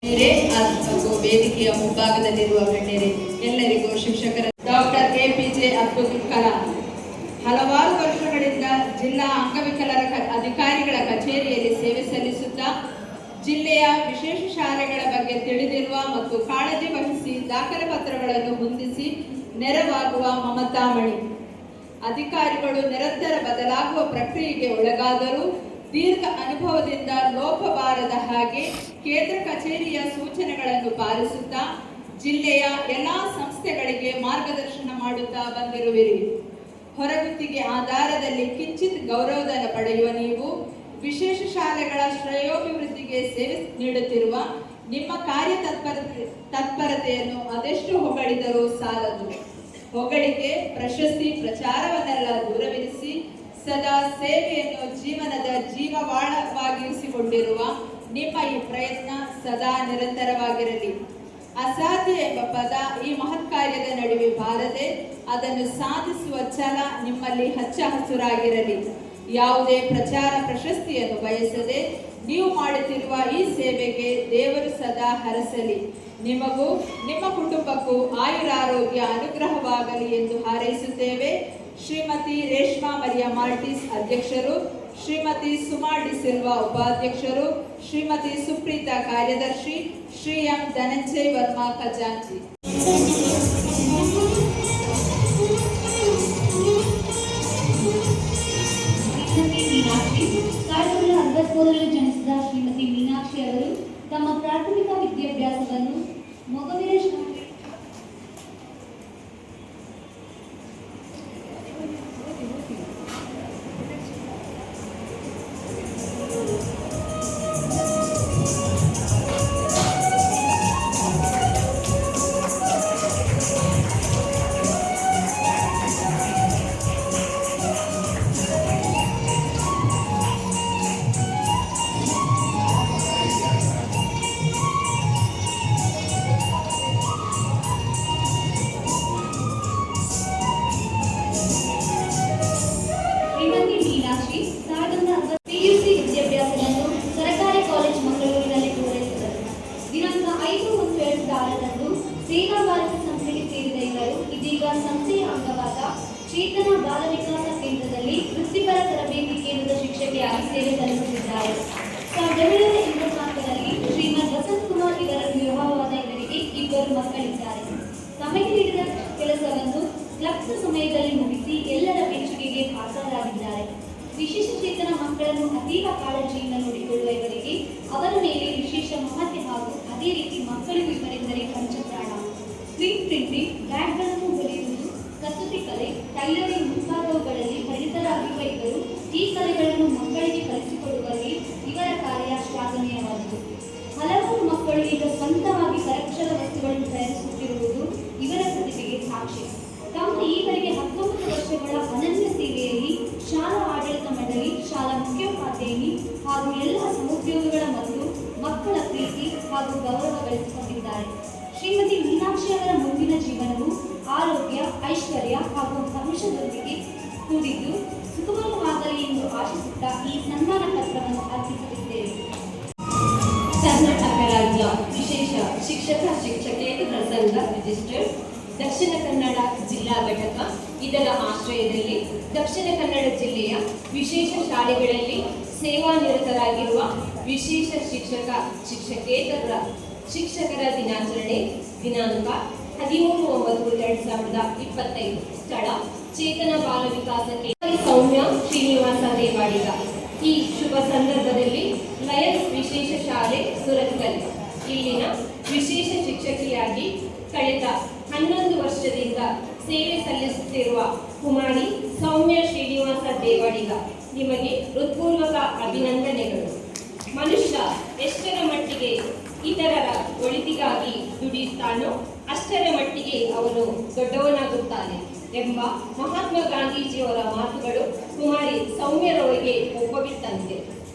ಹಾಗೂ ವೇದಿಕೆಯ ಮುಂಭಾಗದಲ್ಲಿರುವ ಗಣ್ಯರೇ, ಎಲ್ಲರಿಗೂ ಶಿಕ್ಷಕರ ಡಾಕ್ಟರ್ ಎಪಿಜೆ ಅಬ್ದುಲ್ ಕಲಾಂ ಹಲವಾರು ವರ್ಷಗಳಿಂದ ಜಿಲ್ಲಾ ಅಂಗವಿಕಲರ ಅಧಿಕಾರಿಗಳ ಕಚೇರಿಯಲ್ಲಿ ಸೇವೆ ಸಲ್ಲಿಸುತ್ತಾ ಜಿಲ್ಲೆಯ ವಿಶೇಷ ಶಾಲೆಗಳ ಬಗ್ಗೆ ತಿಳಿದಿರುವ ಮತ್ತು ಕಾಳಜಿ ವಹಿಸಿ ದಾಖಲೆ ಪತ್ರಗಳನ್ನು ಹೊಂದಿಸಿ ನೆರವಾಗುವ ಮಮತಾಮಣಿ. ಅಧಿಕಾರಿಗಳು ನಿರಂತರ ಬದಲಾಗುವ ಪ್ರಕ್ರಿಯೆಗೆ ಒಳಗಾದರೂ ದೀರ್ಘ ಅನುಭವದಿಂದ ಲೋಪಬಾರದ ಹಾಗೆ ಕೇಂದ್ರ ಕಚೇರಿಯ ಸೂಚನೆಗಳನ್ನು ಪಾಲಿಸುತ್ತಾ ಜಿಲ್ಲೆಯ ಎಲ್ಲಾ ಸಂಸ್ಥೆಗಳಿಗೆ ಮಾರ್ಗದರ್ಶನ ಮಾಡುತ್ತಾ ಬಂದಿರುವಿರಿ. ಹೊರಗುತ್ತಿಗೆ ಆಧಾರದಲ್ಲಿ ಕಿಂಚಿತ್ ಗೌರವಧನ ಪಡೆಯುವ ನೀವು ವಿಶೇಷ ಶಾಲೆಗಳ ಶ್ರೇಯೋಭಿವೃದ್ಧಿಗೆ ಸೇವೆ ನೀಡುತ್ತಿರುವ ನಿಮ್ಮ ಕಾರ್ಯ ತತ್ಪರತೆಯನ್ನು ಅದೆಷ್ಟು ಹೊಗಳಿದರೂ ಸಾಲದು. ಹೊಗಳಿಕೆ, ಪ್ರಶಸ್ತಿ, ಪ್ರಚಾರವನ್ನೆಲ್ಲ ದೂರವಿರಿಸಿ ಸದಾ ಸೇವೆಯನ್ನು ಜೀವನದ ಜೀವವಾಳವಾಗಿರಿಸಿಕೊಂಡಿರುವ ನಿಮ್ಮ ಈ ಪ್ರಯತ್ನ ಸದಾ ನಿರಂತರವಾಗಿರಲಿ. ಅಸಾಧ್ಯ ಎಂಬ ಪದ ಈ ಮಹತ್ ಕಾರ್ಯದ ನಡುವೆ ಬಾರದೆ ಅದನ್ನು ಸಾಧಿಸುವ ಛಲ ನಿಮ್ಮಲ್ಲಿ ಹಚ್ಚ ಹಸುರಾಗಿರಲಿ. ಯಾವುದೇ ಪ್ರಚಾರ ಪ್ರಶಸ್ತಿಯನ್ನು ಬಯಸದೆ ನೀವು ಮಾಡುತ್ತಿರುವ ಈ ಸೇವೆಗೆ ದೇವರು ಸದಾ ಹರಸಲಿ. ನಿಮಗೂ ನಿಮ್ಮ ಕುಟುಂಬಕ್ಕೂ ಆಯುರಾರೋಗ್ಯ ಅನುಗ್ರಹವಾಗಲಿ ಎಂದು ಹಾರೈಸುತ್ತೇವೆ. ಶ್ರೀಮತಿ ರೇಷ್ಮಾ ಮರಿಯಾ ಮಾರ್ಟಿಸ್ ಅಧ್ಯಕ್ಷರು, ಶ್ರೀಮತಿ ಸುಮಾ ಡಿ ಸಿಲ್ವಾ ಉಪಾಧ್ಯಕ್ಷರು, ಶ್ರೀಮತಿ ಸುಪ್ರೀತಾ ಕಾರ್ಯದರ್ಶಿ, ಶ್ರೀ ಎಂ ಧನಂಜಯ್ ವರ್ಮಾ ಖಜಾಂಚಿ. ಜನಿಸಿದ ಶ್ರೀಮತಿ ಮೀನಾಕ್ಷಿ ಅವರು ತಮ್ಮ ಪ್ರಾಥಮಿಕ ವಿದ್ಯಾಭ್ಯಾಸವನ್ನು ಮೊಗವೀರ ಪಿಯುಸಿ ವಿದ್ಯಾಭ್ಯಾಸವನ್ನು ಸರ್ಕಾರಿ ಕಾಲೇಜ್ ಮಂಗಳೂರಿನಲ್ಲಿ ಪೂರೈಸಿದರು. ದಿನಾಂಕ 5/1/2006 ಸೇವಾ ಭಾರತ ಸಂಸ್ಥೆಗೆ ಸೇರಿದ ಇವರು ಇದೀಗ ಸಂಸ್ಥೆಯ ಅಂಗವಾದ ಚೇತನ ಬಾಲ ವಿಕಾಸ ಕೇಂದ್ರದಲ್ಲಿ ವೃತ್ತಿಪರ ತರಬೇತಿ ಕೇಂದ್ರದ ಶಿಕ್ಷಕಿಯಾಗಿ ಸೇವೆ ಸಲ್ಲಿಸುತ್ತಿದ್ದಾರೆ. 1984ರಲ್ಲಿ ಶ್ರೀಮದ್ ವಸಂತ್ ಕುಮಾರ್ ಇವರನ್ನು ವಿವಾಹವಾದ ಇವರಿಗೆ 2 ಮಕ್ಕಳಿದ್ದಾರೆ. ತಮಗೆ ನೀಡಿದ ಕೆಲಸವನ್ನು ಲಕ್ಷ ಸಮಯದಲ್ಲಿ ಮುಗಿಸಿ ಎಲ್ಲರ ಮೆಚ್ಚುಗೆಗೆ ಪಾತ್ರರಾಗಿದ್ದಾರೆ. ವಿಶೇಷ ಚೇತನ ಮಕ್ಕಳನ್ನು ಅತೀವ ಕಾಳಜಿಯಿಂದ ನೋಡಿಕೊಳ್ಳುವ ಇವರಿಗೆ ಅವರ ಮೇಲೆ ವಿಶೇಷ ಮಮತೆ ಹಾಗೂ ಅದೇ ರೀತಿ ಮಕ್ಕಳಿಗೂ ಇವರೆಂದರೆ ಪಂಚಪ್ರಾಣ. ಸ್ಕ್ರೀನ್ ಪ್ರಿಂಟಿಂಗ್, ಬ್ಯಾಗ್ಗಳನ್ನು ಹೊಲಿಯುವುದು, ಕಸೂತಿ ಕಲೆ, ಟೈಲರಿಂಗ್ ಮುಂತಾದವುಗಳಲ್ಲಿ ಪರಿಣಿತರಾಗಿರುವ ಇವರು ಈ ಕಲೆಗಳನ್ನು ಮಕ್ಕಳಿಗೆ ಕಲಿಸಿಕೊಡುವಲ್ಲಿ ಇವರ ಕಾರ್ಯ ಶ್ಲಾಘನೀಯವಾದುದು. ಹಲವಾರು ಮಕ್ಕಳು ಈಗ ಸ್ವಂತವಾಗಿ ಕರಕುಶಲ ವಸ್ತುಗಳನ್ನು ತಯಾರಿಸುತ್ತಿರುವುದು ಇವರ ಪ್ರತಿಭೆಗೆ ಸಾಕ್ಷಿ. ತಾವು ಈವರೆಗೆ 19 ವರ್ಷಗಳ ಅನನ್ಯ ಸೇವೆಯಲ್ಲಿ ಶಾಲಾ ಆಡಳಿತ ಮಂಡಳಿ, ಶಾಲಾ ಮುಖ್ಯೋಪಾಧ್ಯಾಯಿನಿ ಹಾಗೂ ಎಲ್ಲ ಸಹೋದ್ಯೋಗಿಗಳ ಮತ್ತು ಮಕ್ಕಳ ಪ್ರೀತಿ ಹಾಗೂ ಗೌರವ ಗಳಿಸಿಕೊಂಡಿದ್ದಾರೆ. ಶ್ರೀಮತಿ ಮೀನಾಕ್ಷಿ ಅವರ ಮುಂದಿನ ಜೀವನವು ಆರೋಗ್ಯ, ಐಶ್ವರ್ಯ ಹಾಗೂ ಭವಿಷ್ಯದೊಂದಿಗೆ ಕೂಡಿದ್ದು ಸುಖಮಯವಾಗಲಿ ಎಂದು ಆಶಿಸುತ್ತಾ ಈ ಸನ್ಮಾನ ಪತ್ರವನ್ನು ಅರ್ಪಿಸುತ್ತಿದ್ದೇವೆ. ಕರ್ನಾಟಕ ರಾಜ್ಯ ವಿಶೇಷ ಶಿಕ್ಷಕೇತರ ಸಂಘ ರಿಜಿಸ್ಟರ್ಡ್ ದಕ್ಷಿಣ ಕನ್ನಡ ಜಿಲ್ಲಾ ಘಟಕ ಇದರ ಆಶ್ರಯದಲ್ಲಿ ದಕ್ಷಿಣ ಕನ್ನಡ ಜಿಲ್ಲೆಯ ವಿಶೇಷ ಶಾಲೆಗಳಲ್ಲಿ ಸೇವಾನಿರತರಾಗಿರುವ ವಿಶೇಷ ಶಿಕ್ಷಕೇತರ ಶಿಕ್ಷಕರ ದಿನಾಚರಣೆ ದಿನಾಂಕ 13/9/2025. ಸ್ಥಳ ಚೇತನ ಬಾಲ ವಿಕಾಸ ಕೇಂದ್ರ, ಸೌಮ್ಯ ಶ್ರೀನಿವಾಸ ದೇವಾಡಿಗ. ಈ ಶುಭ ಸಂದರ್ಭದಲ್ಲಿ ಲಯನ್ಸ್ ವಿಶೇಷ ಶಾಲೆ ಸುರತ್ಕಲ್ ಇಲ್ಲಿನ ವಿಶೇಷ ಶಿಕ್ಷಕಿಯಾಗಿ ಕಳೆದ 11 ವರ್ಷದಿಂದ ಸೇವೆ ಸಲ್ಲಿಸುತ್ತಿರುವ ಕುಮಾರಿ ಸೌಮ್ಯ ಶ್ರೀನಿವಾಸ ದೇವಾಡಿಗ ನಿಮಗೆ ಹೃತ್ಪೂರ್ವಕ ಅಭಿನಂದನೆಗಳು. ಮನುಷ್ಯ ಎಷ್ಟರ ಮಟ್ಟಿಗೆ ಇತರರ ಒಳಿತಿಗಾಗಿ ದುಡಿಯುತ್ತಾನೋ ಅಷ್ಟರ ಮಟ್ಟಿಗೆ ಅವನು ದೊಡ್ಡವನಾಗುತ್ತಾನೆ ಎಂಬ ಮಹಾತ್ಮ ಗಾಂಧೀಜಿಯವರ ಮಾತುಗಳು ಕುಮಾರಿ ಸೌಮ್ಯರವರಿಗೆ ಒಪ್ಪಬಿಟ್ಟಂತೆ.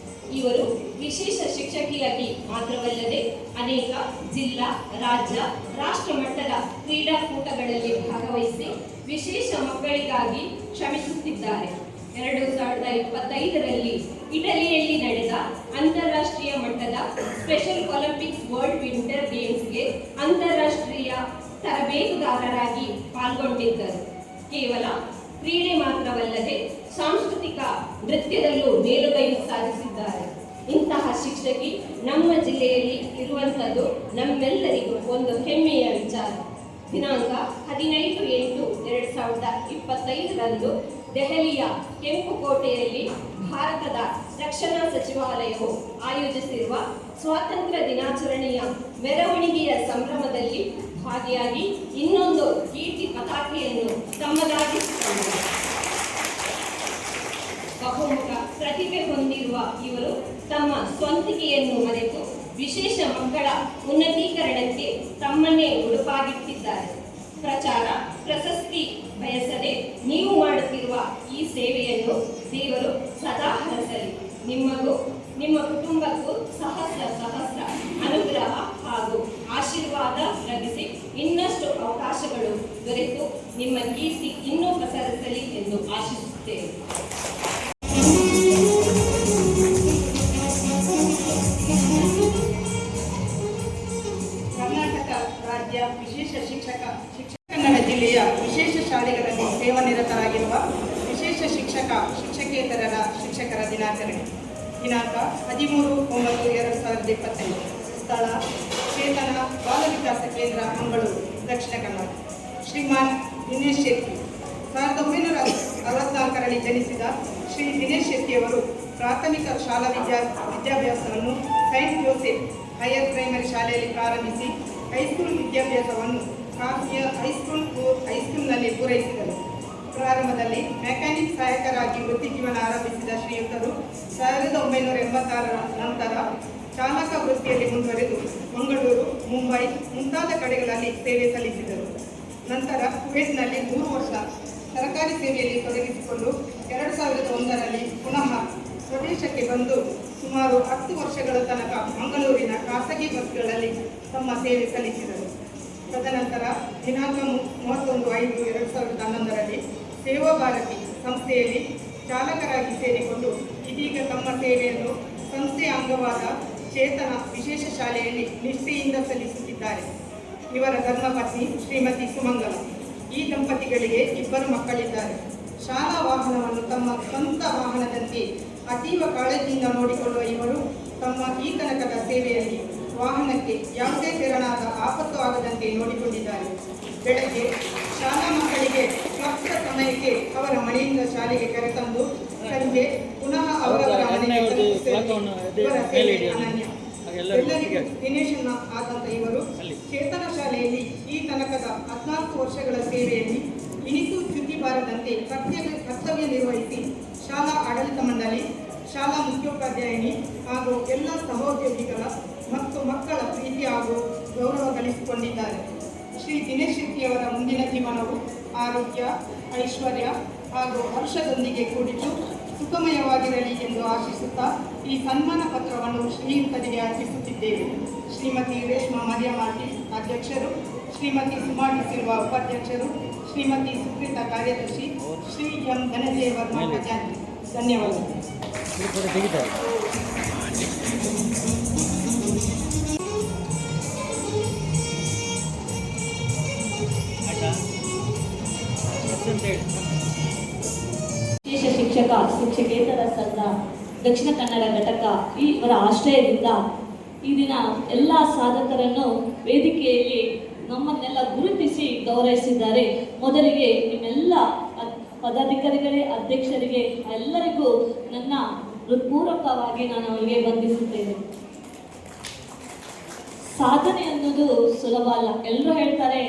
ಇವರು ವಿಶೇಷ ಶಿಕ್ಷಕಿಯಾಗಿ ಮಾತ್ರವಲ್ಲದೆ ಅನೇಕ ಜಿಲ್ಲಾ, ರಾಜ್ಯ, ರಾಷ್ಟ್ರ ಮಟ್ಟದ ಕ್ರೀಡಾಕೂಟಗಳಲ್ಲಿ ಭಾಗವಹಿಸಿ ವಿಶೇಷ ಮಕ್ಕಳಿಗಾಗಿ ಶ್ರಮಿಸುತ್ತಿದ್ದಾರೆ. 2025ರಲ್ಲಿ ಇಟಲಿಯಲ್ಲಿ ನಡೆದ ಅಂತಾರಾಷ್ಟ್ರೀಯ ಮಟ್ಟದ ಸ್ಪೆಷಲ್ ಒಲಿಂಪಿಕ್ಸ್ ವರ್ಲ್ಡ್ ವಿನ್ ಅಂತಾರಾಷ್ಟ್ರೀಯ ತರಬೇತುದಾರರಾಗಿ ಪಾಲ್ಗೊಂಡಿದ್ದರು. ಕೇವಲ ಕ್ರೀಡೆ ಮಾತ್ರವಲ್ಲದೆ ಸಾಂಸ್ಕೃತಿಕ ನೃತ್ಯದಲ್ಲೂ ಮೇಲುಗೈ ಸಾಧಿಸಿದ್ದಾರೆ. ಇಂತಹ ಶಿಕ್ಷಕಿ ನಮ್ಮ ಜಿಲ್ಲೆಯಲ್ಲಿ ಇರುವಂಥದ್ದು ನಮ್ಮೆಲ್ಲರಿಗೂ ಒಂದು ಹೆಮ್ಮೆಯ ವಿಚಾರ. ದಿನಾಂಕ 15/8/2025 ದೆಹಲಿಯ ಕೆಂಪುಕೋಟೆಯಲ್ಲಿ ಭಾರತದ ರಕ್ಷಣಾ ಸಚಿವಾಲಯವು ಆಯೋಜಿಸಿರುವ ಸ್ವಾತಂತ್ರ್ಯ ದಿನಾಚರಣೆಯ ಮೆರವಣಿಗೆಯ ಸಂಭ್ರಮದಲ್ಲಿ ಭಾಗಿಯಾಗಿ ಇನ್ನೊಂದು ಕೀರ್ತಿ ಪತಾಕೆಯನ್ನು ತಮ್ಮದಾಗಿಸಿಕೊಂಡರು. ಬಹುಮುಖ ಪ್ರತಿಭೆ ಹೊಂದಿರುವ ಇವರು ತಮ್ಮ ಸ್ವಂತಿಕೆಯನ್ನು ಮರೆತು ವಿಶೇಷ ಮಕ್ಕಳ ಉನ್ನತೀಕರಣಕ್ಕೆ ತಮ್ಮನ್ನೇ ಉಡುಪಾಗಿಟ್ಟಿದ್ದಾರೆ. ಪ್ರಚಾರ ಪ್ರಶಸ್ತಿ ಬಯಸದೆ ನೀವು ಮಾಡುತ್ತಿರುವ ಈ ಸೇವೆಯನ್ನು ದೇವರು ಸದಾ ಹರಸಲಿ. ನಿಮಗೂ ನಿಮ್ಮ ಕುಟುಂಬಕ್ಕೂ ಸಹಸ್ರ ಸಹಸ್ರ ಅನುಗ್ರಹ ಹಾಗೂ ಆಶೀರ್ವಾದ ಲಭಿಸಿ ಇನ್ನಷ್ಟು ಅವಕಾಶಗಳು ದೊರೆತು ನಿಮ್ಮ ಕೀರ್ತಿ ಇನ್ನೂ ಪ್ರಸರಿಸಲಿ ಎಂದು ಆಶಿಸುತ್ತೇವೆ. ಕರ್ನಾಟಕ ರಾಜ್ಯ ವಿಶೇಷ ಕನ್ನಡ ಜಿಲ್ಲೆಯ ವಿಶೇಷ ಶಾಲೆಗಳಲ್ಲಿ ಸೇವಾನಿರತರಾಗಿರುವ ವಿಶೇಷ ಶಿಕ್ಷಕೇತರರ ಶಿಕ್ಷಕರ ದಿನಾಚರಣೆ ದಿನಾಂಕ 13/9/2025. ಸ್ಥಳ ಚೇತನ ಬಾಲ ವಿಕಾಸ ಕೇಂದ್ರ, ಮಂಗಳೂರು, ದಕ್ಷಿಣ ಕನ್ನಡ. ಶ್ರೀಮಾನ್ ದಿನೇಶ್ ಶೆಟ್ಟಿ 1964ರಲ್ಲಿ ಜನಿಸಿದ ಶ್ರೀ ದಿನೇಶ್ ಶೆಟ್ಟಿಯವರು ಪ್ರಾಥಮಿಕ ಶಾಲಾ ವಿದ್ಯಾಭ್ಯಾಸವನ್ನು ಸೈಂಟ್ ಜೋಸೆಫ್ ಹೈಯರ್ ಪ್ರೈಮರಿ ಶಾಲೆಯಲ್ಲಿ ಪ್ರಾರಂಭಿಸಿ ಹೈಸ್ಕೂಲ್ ವಿದ್ಯಾಭ್ಯಾಸವನ್ನು ಕಾಫಿಯ ಹೈಸ್ಕೂಲ್ನಲ್ಲಿ ಪೂರೈಸಿದರು. ಪ್ರಾರಂಭದಲ್ಲಿ ಮೆಕ್ಯಾನಿಕ್ ಸಹಾಯಕರಾಗಿ ವೃತ್ತಿ ಜೀವನ ಆರಂಭಿಸಿದ ಶ್ರೀಯುತರು 1986ರ ನಂತರ ಚಾಲಕ ವೃತ್ತಿಯಲ್ಲಿ ಮುಂದುವರೆದು ಮಂಗಳೂರು, ಮುಂಬೈ ಮುಂತಾದ ಕಡೆಗಳಲ್ಲಿ ಸೇವೆ ಸಲ್ಲಿಸಿದರು. ನಂತರ ಕುವೈತ್ನಲ್ಲಿ 3 ವರ್ಷ ಸರ್ಕಾರಿ ಸೇವೆಯಲ್ಲಿ ತೊಡಗಿಸಿಕೊಂಡು 2001ರಲ್ಲಿ ಪುನಃ ಸ್ವದೇಶಕ್ಕೆ ಬಂದು ಸುಮಾರು 10 ವರ್ಷಗಳ ತನಕ ಮಂಗಳೂರಿನ ಖಾಸಗಿ ಬಸ್ಗಳಲ್ಲಿ ತಮ್ಮ ಸೇವೆ ಸಲ್ಲಿಸಿದರು. ತದನಂತರ ದಿನಾಂಕ 31/5/2011ರಲ್ಲಿ ಸೇವಾ ಭಾರತಿ ಸಂಸ್ಥೆಯಲ್ಲಿ ಚಾಲಕರಾಗಿ ಸೇರಿಕೊಂಡು ಇದೀಗ ತಮ್ಮ ಸೇವೆಯನ್ನು ಸಂಸ್ಥೆಯ ಅಂಗವಾದ ಚೇತನ ವಿಶೇಷ ಶಾಲೆಯಲ್ಲಿ ನಿಷ್ಠೆಯಿಂದ ಸಲ್ಲಿಸುತ್ತಿದ್ದಾರೆ. ಇವರ ಧರ್ಮಪತ್ನಿ ಶ್ರೀಮತಿ ಸುಮಂಗಲ. ಈ ದಂಪತಿಗಳಿಗೆ 2 ಮಕ್ಕಳಿದ್ದಾರೆ. ಶಾಲಾ ವಾಹನವನ್ನು ತಮ್ಮ ಸ್ವಂತ ವಾಹನದಂತೆ ಅತೀವ ಕಾಳಜಿಯಿಂದ ನೋಡಿಕೊಳ್ಳುವ ಇವರು ತಮ್ಮ ಈ ತನಕದ ಸೇವೆಯಲ್ಲಿ ವಾಹನಕ್ಕೆ ಯಾವುದೇ ತೆರನಾದ ಆಪತ್ತು ಆಗದಂತೆ ನೋಡಿಕೊಂಡಿದ್ದಾರೆ. ಬೆಳಗ್ಗೆ ಶಾಲಾ ಮಕ್ಕಳಿಗೆ ಕ್ಲಬ್ನ ಸಮಯಕ್ಕೆ ಅವರ ಮನೆಯಿಂದ ಶಾಲೆಗೆ ಕರೆತಂದು ಸಂಜೆ ಪುನಃ ಅವರವರ ಮನೆಗೆ ಇವರ ಸೇವೆ ಅನನ್ಯ. ಎಲ್ಲರಿಗೂ ದಿನೇಶನ ಆದಂಥ ಇವರು ಚೇತನ ಶಾಲೆಯಲ್ಲಿ ಈ ತನಕದ 14 ವರ್ಷಗಳ ಸೇವೆಯಲ್ಲಿ ಇನಿತು ಚ್ಯುತಿ ಬಾರದಂತೆ ಕರ್ತವ್ಯ ನಿರ್ವಹಿಸಿ ಶಾಲಾ ಆಡಳಿತ ಮಂಡಳಿ, ಶಾಲಾ ಮುಖ್ಯೋಪಾಧ್ಯಾಯಿನಿ ಹಾಗೂ ಎಲ್ಲ ಸಹೋದ್ಯೋಗಿಗಳ ಮತ್ತು ಮಕ್ಕಳ ಪ್ರೀತಿ ಹಾಗೂ ಗೌರವ ಗಳಿಸಿಕೊಂಡಿದ್ದಾರೆ. ಶ್ರೀ ದಿನೇಶ್ ಶೆಟ್ಟಿಯವರ ಮುಂದಿನ ಜೀವನವು ಆರೋಗ್ಯ, ಐಶ್ವರ್ಯ ಹಾಗೂ ಹರ್ಷದೊಂದಿಗೆ ಕೂಡಿದ್ದು ಸುಖಮಯವಾಗಿರಲಿ ಎಂದು ಆಶಿಸುತ್ತಾ ಈ ಸನ್ಮಾನ ಪತ್ರವನ್ನು ಶ್ರೀಯುತರಿಗೆ ಅರ್ಪಿಸುತ್ತಿದ್ದೇವೆ. ಶ್ರೀಮತಿ ರೇಷ್ಮಾ ಮರಿಯಮಾಟಿ ಅಧ್ಯಕ್ಷರು, ಶ್ರೀಮತಿ ಸುಮಾಡಿ ಸಿಲ್ವಾ ಉಪಾಧ್ಯಕ್ಷರು, ಶ್ರೀಮತಿ ಸುಪ್ರೀತಾ ಕಾರ್ಯದರ್ಶಿ, ಶ್ರೀ ಎಂ ಧನಂಜಯ ವರ್ಮಾ ಖಜಾಂಚಿ. ಧನ್ಯವಾದಗಳು. ವಿಶೇಷ ಶಿಕ್ಷಕೇತರ ಸಂಘ ದಕ್ಷಿಣ ಕನ್ನಡ ಘಟಕ ಇವರ ಆಶ್ರಯದಿಂದ ಈ ದಿನ ಎಲ್ಲ ಸಾಧಕರನ್ನು ವೇದಿಕೆಯಲ್ಲಿ ನಮ್ಮನ್ನೆಲ್ಲ ಗುರುತಿಸಿ ಗೌರವಿಸಿದ್ದಾರೆ. ಮೊದಲಿಗೆ ನಿಮ್ಮೆಲ್ಲ ಪದಾಧಿಕಾರಿಗಳೇ, ಅಧ್ಯಕ್ಷರಿಗೆ ಎಲ್ಲರಿಗೂ ನನ್ನ ಹೃತ್ಪೂರ್ವಕವಾಗಿ ನಾನು ಅವರಿಗೆ ವಂದಿಸುತ್ತೇನೆ. ಸಾಧನೆ ಅನ್ನೋದು ಸುಲಭ ಅಲ್ಲ. ಎಲ್ಲರೂ ಹೇಳ್ತಾರೆ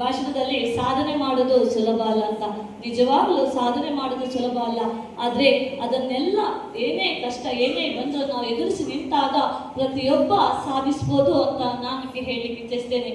ಭಾಷಣದಲ್ಲಿ ಸಾಧನೆ ಮಾಡೋದು ಸುಲಭ ಅಲ್ಲ ಅಂತ. ನಿಜವಾಗ್ಲೂ ಸಾಧನೆ ಮಾಡೋದು ಸುಲಭ ಅಲ್ಲ. ಆದರೆ ಅದನ್ನೆಲ್ಲ ಏನೇ ಕಷ್ಟ ಏನೇ ಬಂದರೂ ನಾವು ಎದುರಿಸಿ ನಿಂತಾಗ ಪ್ರತಿಯೊಬ್ಬ ಸಾಧಿಸ್ಬೋದು ಅಂತ ನಾನು ಹೇಳಲಿಕ್ಕೆ ಇಚ್ಛಿಸ್ತೇನೆ.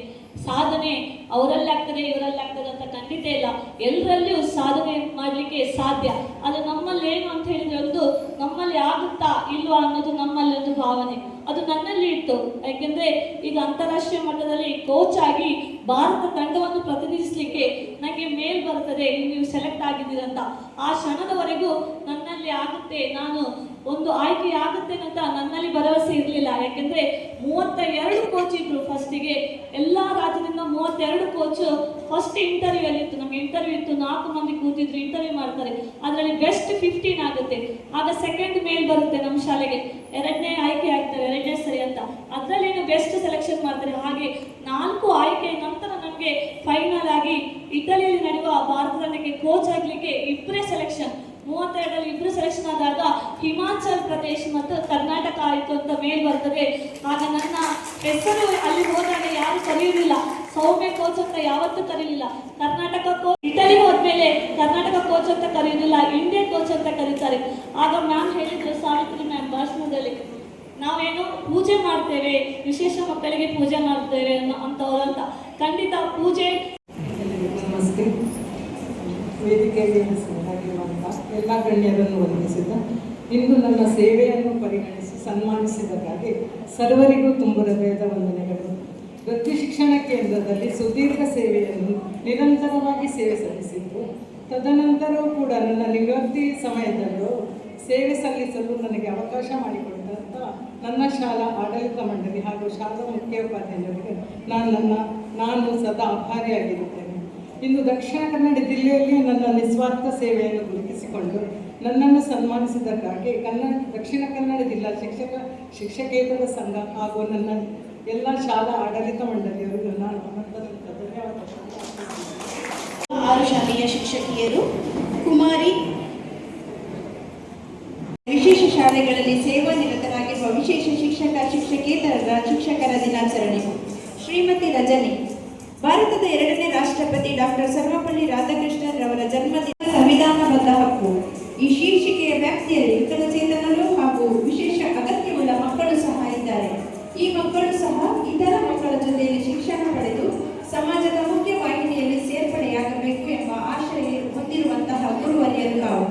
ಸಾಧನೆ ಅವರಲ್ಲಿ ಆಗ್ತದೆ ಇವರಲ್ಲಿ ಆಗ್ತದೆ ಅಂತ ಖಂಡಿತ ಇಲ್ಲ. ಎಲ್ಲರಲ್ಲಿಯೂ ಸಾಧನೆ ಮಾಡಲಿಕ್ಕೆ ಸಾಧ್ಯ. ಅದು ನಮ್ಮಲ್ಲಿ ಏನು ಅಂತ ಹೇಳಿದ್ರೆ ಒಂದು ನಮ್ಮಲ್ಲಿ ಆಗುತ್ತಾ ಇಲ್ವಾ ಅನ್ನೋದು ನಮ್ಮಲ್ಲಿ ಒಂದು ಭಾವನೆ ಅದು ನನ್ನಲ್ಲಿ ಇತ್ತು. ಯಾಕೆಂದ್ರೆ ಈಗ ಅಂತಾರಾಷ್ಟ್ರೀಯ ಮಟ್ಟದಲ್ಲಿ ಕೋಚ್ ಆಗಿ ಭಾರತ ತಂಡವನ್ನು ಪ್ರತಿನಿಧಿಸಲಿಕ್ಕೆ ನನಗೆ ಮೇಲ್ ಬರ್ತದೆ ನೀವು ಸೆಲೆಕ್ಟ್ ಆಗಿದ್ದೀರಂತ. ಆ ಕ್ಷಣದವರೆಗೂ ನನ್ನಲ್ಲಿ ಆಗುತ್ತೆ, ನಾನು ಒಂದು ಆಯ್ಕೆ ಆಗುತ್ತೆ ಅಂತ ನನ್ನಲ್ಲಿ ಭರವಸೆ ಇರಲಿಲ್ಲ. ಯಾಕೆಂದ್ರೆ 32 ಕೋಚ್ ಇದ್ರು ಫಸ್ಟ್ ಫಸ್ಟಿಗೆ ಎಲ್ಲ ರಾಜ್ಯದಿಂದ 32 ಕೋಚು ಫಸ್ಟ್ ಇಂಟರ್ವ್ಯೂ ಅಲ್ಲಿ ಇತ್ತು. ನಮ್ಗೆ ಇಂಟರ್ವ್ಯೂ ಇತ್ತು, 4 ಮಂದಿ ಕೂತಿದ್ರು, ಇಂಟರ್ವ್ಯೂ ಮಾಡ್ತಾರೆ. ಅದರಲ್ಲಿ ಬೆಸ್ಟ್ 15 ಆಗುತ್ತೆ. ಆಗ ಸೆಕೆಂಡ್ ಮೇಲ್ ಬರುತ್ತೆ ನಮ್ಮ ಶಾಲೆಗೆ, 2ನೇ ಆಯ್ಕೆ ಆಗ್ತಾರೆ, 2ನೇ ಸರಿ ಅಂತ. ಅದರಲ್ಲಿ ಬೆಸ್ಟ್ ಸೆಲೆಕ್ಷನ್ ಮಾಡ್ತಾರೆ. ಹಾಗೆ 4 ಆಯ್ಕೆ ನಂತರ ನಮಗೆ ಫೈನಲ್ ಆಗಿ ಇಟಲಿಯಲ್ಲಿ ನಡೆಯುವ ಭಾರತ ತಂಡಕ್ಕೆ ಕೋಚ್ ಆಗಲಿಕ್ಕೆ 2 ಸೆಲೆಕ್ಷನ್, 32ರಲ್ಲಿ 2 ಸೆಲೆಕ್ಷನ್ ಆದಾಗ ಹಿಮಾಚಲ್ ಪ್ರದೇಶ್ ಮತ್ತು ಕರ್ನಾಟಕ ಆಯಿತು ಅಂತ ಮೇಲ್ ಬರ್ತದೆ. ಆಗ ನನ್ನ ಹೆಸರು ಅಲ್ಲಿ ಹೋದಾಗ ಯಾರು ಕರೆಯುವುದಿಲ್ಲ, ಸೌಮ್ಯ ಕೋಚ್ ಅಂತ ಯಾವತ್ತೂ ಕರೀಲಿಲ್ಲ. ಕರ್ನಾಟಕ ಕೋಚ್ ಇಟಲಿ ಹೋದ್ಮೇಲೆ ಕರ್ನಾಟಕ ಕೋಚ್ ಅಂತ ಕರೆಯುವುದಿಲ್ಲ, ಇಂಡಿಯನ್ ಕೋಚ್ ಅಂತ ಕರೀತಾರೆ. ಆಗ ಮ್ಯಾಮ್ ಹೇಳಿದ್ರು, ಸಾವಿತ್ರಿ ಮ್ಯಾಮ್ ಭಾಷಣದಲ್ಲಿ, ನಾವೇನು ಪೂಜೆ ಮಾಡ್ತೇವೆ, ವಿಶೇಷ ಮಕ್ಕಳಿಗೆ ಪೂಜೆ ಮಾಡ್ತೇವೆ ಅಂತವ್ರಂತ. ಖಂಡಿತ ಪೂಜೆ. ನಮಸ್ತೆ. ವೇದಿಕೆಯಲ್ಲಿ ಆಗಿರುವಂಥ ಎಲ್ಲ ಗಣ್ಯರನ್ನು ವಂದಿಸಿದ ಇಂದು ನನ್ನ ಸೇವೆಯನ್ನು ಪರಿಗಣಿಸಿ ಸನ್ಮಾನಿಸಿದಕ್ಕಾಗಿ ಸರ್ವರಿಗೂ ತುಂಬ ಹೃದಯದ ವಂದನೆಗಳು. ವೃತ್ತಿ ಶಿಕ್ಷಣ ಕೇಂದ್ರದಲ್ಲಿ ಸುದೀರ್ಘ ಸೇವೆಯನ್ನು ನಿರಂತರವಾಗಿ ಸೇವೆ ಸಲ್ಲಿಸಿದ್ದು, ತದನಂತರವೂ ಕೂಡ ನನ್ನ ನಿವೃತ್ತಿ ಸಮಯದಲ್ಲೂ ಸೇವೆ ಸಲ್ಲಿಸಲು ನನಗೆ ಅವಕಾಶ ಮಾಡಿಕೊಟ್ಟಂಥ ನನ್ನ ಶಾಲಾ ಆಡಳಿತ ಮಂಡಳಿ ಹಾಗೂ ಶಾಲಾ ಮುಖ್ಯೋಪಾಧ್ಯಾಯರಿಗೆ ನಾನು ಸದಾ ಆಭಾರಿಯಾಗಿರುತ್ತೇನೆ. ಇಂದು ದಕ್ಷಿಣ ಕನ್ನಡ ಜಿಲ್ಲೆಯಲ್ಲಿ ನನ್ನ ನಿಸ್ವಾರ್ಥ ಸೇವೆಯನ್ನು ಗುರುತಿಸಿಕೊಂಡು ನನ್ನನ್ನು ಸನ್ಮಾನಿಸಿದ್ದಕ್ಕಾಗಿ ದಕ್ಷಿಣ ಕನ್ನಡ ಜಿಲ್ಲಾ ಶಿಕ್ಷಕೇತರ ಸಂಘ ಹಾಗೂ ನನ್ನ ಎಲ್ಲ ಶಾಲಾ ಆಡಳಿತ ಮಂಡಳಿಯವರಿಗೂ ನಾನು ಧನ್ಯವಾದ. 6 ಶಾಲೆಯ ಶಿಕ್ಷಕಿಯರು, ಕುಮಾರಿ ವಿಶೇಷ ಶಾಲೆಗಳಲ್ಲಿ ಸೇವಾನಿರತರಾಗಿರುವ ವಿಶೇಷ ಶಿಕ್ಷಕೇತರರ ಶಿಕ್ಷಕರ ದಿನಾಚರಣೆ. ಶ್ರೀಮತಿ ರಜನಿ, ಭಾರತದ 2ನೇ ರಾಷ್ಟ್ರಪತಿ ಡಾಕ್ಟರ್ ಸರ್ವಪಲ್ಲಿ ರಾಧಾಕೃಷ್ಣನ್ ರವರ ಜನ್ಮದಿನ ಸಂವಿಧಾನಬದ್ಧ ಹಕ್ಕು. ಈ ಶೀರ್ಷಿಕೆಯ ವ್ಯಾಪ್ತಿಯಲ್ಲಿ ವಿಕಲಚೇತನರು ಹಾಗೂ ವಿಶೇಷ ಅಗತ್ಯವುಳ್ಳ ಮಕ್ಕಳು ಸಹ ಇದ್ದಾರೆ. ಈ ಮಕ್ಕಳು ಸಹ ಇತರ ಮಕ್ಕಳ ಜೊತೆಯಲ್ಲಿ ಶಿಕ್ಷಣ ಪಡೆದು ಸಮಾಜದ ಮುಖ್ಯ ವಾಹಿನಿಯಲ್ಲಿ ಸೇರ್ಪಡೆಯಾಗಬೇಕು ಎಂಬ ಆಶಯ ಹೊಂದಿರುವಂತಹ ಗುರುವರಿಯರು ತಾವು.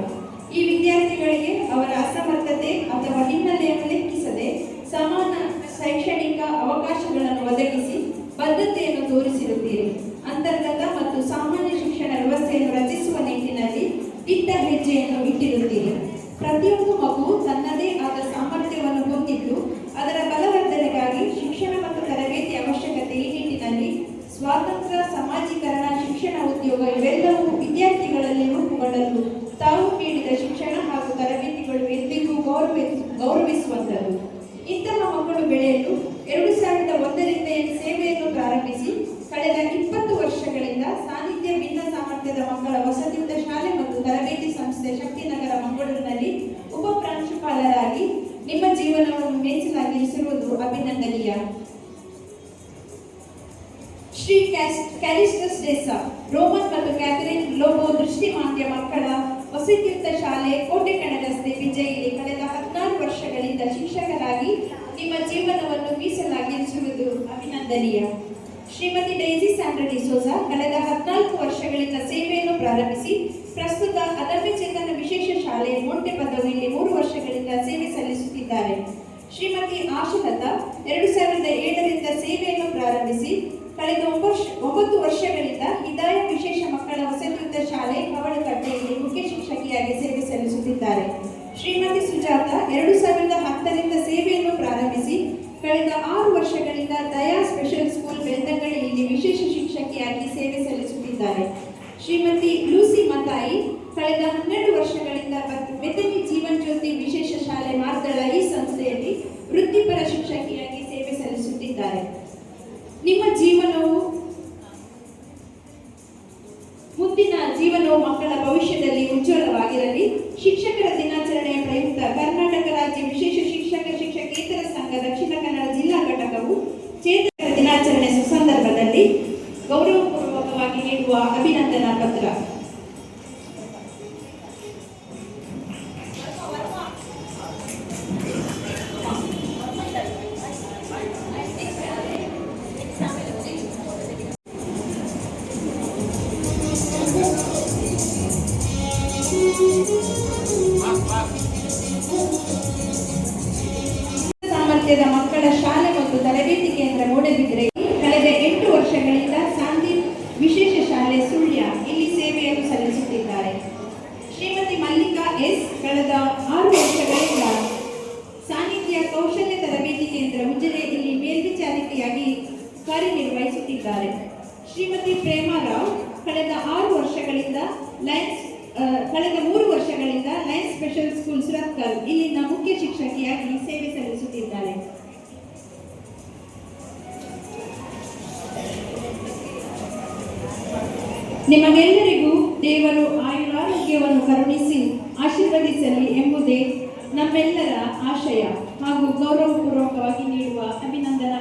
ಈ ವಿದ್ಯಾರ್ಥಿಗಳಿಗೆ ಅವರ ಅಸಮರ್ಥತೆ ಅಥವಾ ಹಿನ್ನೆಲೆಯನ್ನು ಲೆಕ್ಕಿಸದೆ ಸಮಾನ ಶೈಕ್ಷಣಿಕ ಅವಕಾಶಗಳನ್ನು ಒದಗಿಸಿ ಬದ್ಧತೆಯನ್ನು ತೋರಿಸಿರುತ್ತೀರಿ. ಅಂತರ್ಗತ ಮತ್ತು ಸಾಮಾನ್ಯ ಶಿಕ್ಷಣ ವ್ಯವಸ್ಥೆಯನ್ನು ರಚಿಸುವ ನಿಟ್ಟಿನಲ್ಲಿ ದಿಟ್ಟ ಹೆಜ್ಜೆಯನ್ನು ಇಟ್ಟಿರುತ್ತೀರಿ. ಪ್ರತಿಯೊಂದು ಮಗು ತನ್ನದೇ ಆದ ಸಾಮರ್ಥ್ಯವನ್ನು ಹೊಂದಿದ್ದು ಅದರ ಬಲವರ್ಧನೆಗಾಗಿ ಶಿಕ್ಷಣ ಮತ್ತು ತರಬೇತಿ ಅವಶ್ಯಕತೆ. ಈ ನಿಟ್ಟಿನಲ್ಲಿ ಸ್ವಾತಂತ್ರ್ಯ, ಸಮಾಜೀಕರಣ, ಶಿಕ್ಷಣ, ಉದ್ಯೋಗ ಇವೆಲ್ಲವೂ ವಿದ್ಯಾರ್ಥಿಗಳಲ್ಲಿ ರೂಪುಗೊಳ್ಳಲು ತಾವು ನೀಡಿದ ಶಿಕ್ಷಣ ಹಾಗೂ ತರಬೇತಿಗಳು ಎಂದಿಗೂ ಗೌರವಿಸುವಂಥದ್ದು. ಇಂತಹ ಮಕ್ಕಳು ಬೆಳೆಯಲು 2001ರಿಂದ ಸೇವೆಯನ್ನು ಪ್ರಾರಂಭಿಸಿ ಕಳೆದ 20 ವರ್ಷಗಳಿಂದ ಸಾನ್ನಿಧ್ಯ ಭಿನ್ನ ಸಾಮರ್ಥ್ಯದ ಮಕ್ಕಳ ವಸತಿಯುತ ಶಾಲೆ ಮತ್ತು ತರಬೇತಿ ಸಂಸ್ಥೆ ಶಕ್ತಿನಗರ ಮಂಗಳೂರಿನಲ್ಲಿ ಉಪ ಪ್ರಾಂಶುಪಾಲರಾಗಿ ನಿಮ್ಮ ಜೀವನವನ್ನು ಮೀಸಲಾಗಿರಿಸಿರುವುದು ಅಭಿನಂದನೀಯ. ಶ್ರೀ ಕ್ಯಾಲಿಸ್ಟಸ್ ಡೆಸಾ, ರೋಮನ್ ಮತ್ತು ಕ್ಯಾಥರಿನ್ ಲೋಬೋ ದೃಷ್ಟಿಮಾಂದ್ಯ ಮಕ್ಕಳ ವಸತಿಯುತ ಶಾಲೆ, ಕೋಟೆಕಣ ರಸ್ತೆ, ವಿಜಯಿಲಿ ಕಳೆದ 14 ವರ್ಷಗಳಿಂದ ಶಿಕ್ಷಕರಾಗಿ ನಿಮ್ಮ ಜೀವನವನ್ನು ಮೀಸಲಾಗಿರಿಸುವುದು ಅಭಿನಂದನೀಯ. ಶ್ರೀಮತಿ ಡೈಸಿ ಸ್ಯಾಂಡ್ರಾ ಡಿಸೋಜಾ, ಕಳೆದ 14 ವರ್ಷಗಳಿಂದ ಸೇವೆಯನ್ನು ಪ್ರಾರಂಭಿಸಿ ಪ್ರಸ್ತುತ ಅದಮ್ಯ ಚೇತನ ವಿಶೇಷ ಶಾಲೆ ಮೊಂಟೆ ಪದವಿಯಲ್ಲಿ 3 ವರ್ಷಗಳಿಂದ ಸೇವೆ ಸಲ್ಲಿಸುತ್ತಿದ್ದಾರೆ. ಶ್ರೀಮತಿ ಆಶಲತಾ, 2007ರಿಂದ ಸೇವೆಯನ್ನು ಪ್ರಾರಂಭಿಸಿ ಕಳೆದ 9 ವರ್ಷಗಳಿಂದ ಹಿದಾಯ ವಿಶೇಷ ಮಕ್ಕಳ ವಸತಿಯುತ ಶಾಲೆ ಕವಳಕಟ್ಟೆಯಲ್ಲಿ ಮುಖ್ಯ ಶಿಕ್ಷಕಿಯಾಗಿ ಸೇವೆ ಸಲ್ಲಿಸುತ್ತಿದ್ದಾರೆ. ಶ್ರೀಮತಿ ಸುಜಾತ, 2010ರಿಂದ ಸೇವೆಯನ್ನು ಪ್ರಾರಂಭಿಸಿ ಕಳೆದ 6 ವರ್ಷಗಳಿಂದ ದಯಾ ಸ್ಪೆಷಲ್ ಸ್ಕೂಲ್ ಬೆಳ್ತಂಗಡಿಯಲ್ಲಿ ವಿಶೇಷ ಶಿಕ್ಷಕಿಯಾಗಿ ಸೇವೆ ಸಲ್ಲಿಸುತ್ತಿದ್ದಾರೆ. ಶ್ರೀಮತಿ ಲೂಸಿ ಮತಾಯಿ, ಕಳೆದ 12 ವರ್ಷಗಳಿಂದ ಬೆತನಿ ಜೀವನ್ ಜ್ಯೋತಿ ವಿಶೇಷ ಶಾಲೆ ಮಾರ್ದಳ ಈ ಸಂಸ್ಥೆಯಲ್ಲಿ ವೃತ್ತಿಪರ ಶಿಕ್ಷಕಿಯಾಗಿ ಸೇವೆ ಸಲ್ಲಿಸುತ್ತಿದ್ದಾರೆ. ನಿಮ್ಮ ಮುಂದಿನ ಜೀವನವು ಮಕ್ಕಳ ಭವಿಷ್ಯದಲ್ಲಿ ಉಜ್ವಲವಾಗಿರಲಿ. ಶಿಕ್ಷಕರ ದಿನಾಚರಣೆಯ ಪ್ರಯುಕ್ತ ಕರ್ನಾಟಕ ರಾಜ್ಯ ವಿಶೇಷ ಶಿಕ್ಷಕೇತರ ಸಂಘ ದಕ್ಷಿಣ ಕನ್ನಡ ಜಿಲ್ಲಾ ಘಟಕವು ಚೇತನರ ದಿನಾಚರಣೆ ಸುಸಂದರ್ಭದಲ್ಲಿ ಗೌರವಪೂರ್ವಕವಾಗಿ ನೀಡುವ ಅಭಿನಂದನಾ ಪತ್ರ. ಸಾಮರ್ಥ್ಯದ ಮಕ್ಕಳ ಶಾಲೆ ಮತ್ತು ತರಬೇತಿ ಕೇಂದ್ರ ಮೂಡಬಿದ್ರೆ ಕಳೆದ 8 ವರ್ಷಗಳಿಂದ ಸಾಂದೀಪ್ ವಿಶೇಷ ಶಾಲೆ ಸುಳ್ಯ ಇಲ್ಲಿ ಸೇವೆಯ ಕಾರ್ಯನಿರ್ವಹಿಸುತ್ತಿದ್ದಾರೆ. ಶ್ರೀಮತಿ ಪ್ರೇಮಾ ರಾವ್ ಕಳೆದ 3 ವರ್ಷಗಳಿಂದ ಲಯನ್ಸ್ ಸ್ಪೆಷಲ್ ಸ್ಕೂಲ್ ಸುರತ್ಕಲ್ ಇಲ್ಲಿನ ಮುಖ್ಯ ಶಿಕ್ಷಕಿಯಾಗಿ ಸೇವೆ ಸಲ್ಲಿಸುತ್ತಿದ್ದಾರೆ. ನಿಮಗೆಲ್ಲರಿಗೂ ದೇವರು ಆಯುರಾರೋಗ್ಯವನ್ನು ಕರುಣಿಸಿ ಆಶೀರ್ವದಿಸಲಿ ಎಂಬುದೇ ನಮ್ಮೆಲ್ಲರ ಆಶಯ ಹಾಗೂ ಗೌರವಪೂರ್ವಕವಾಗಿ ನೀಡುವ ಅಭಿನಂದನಾ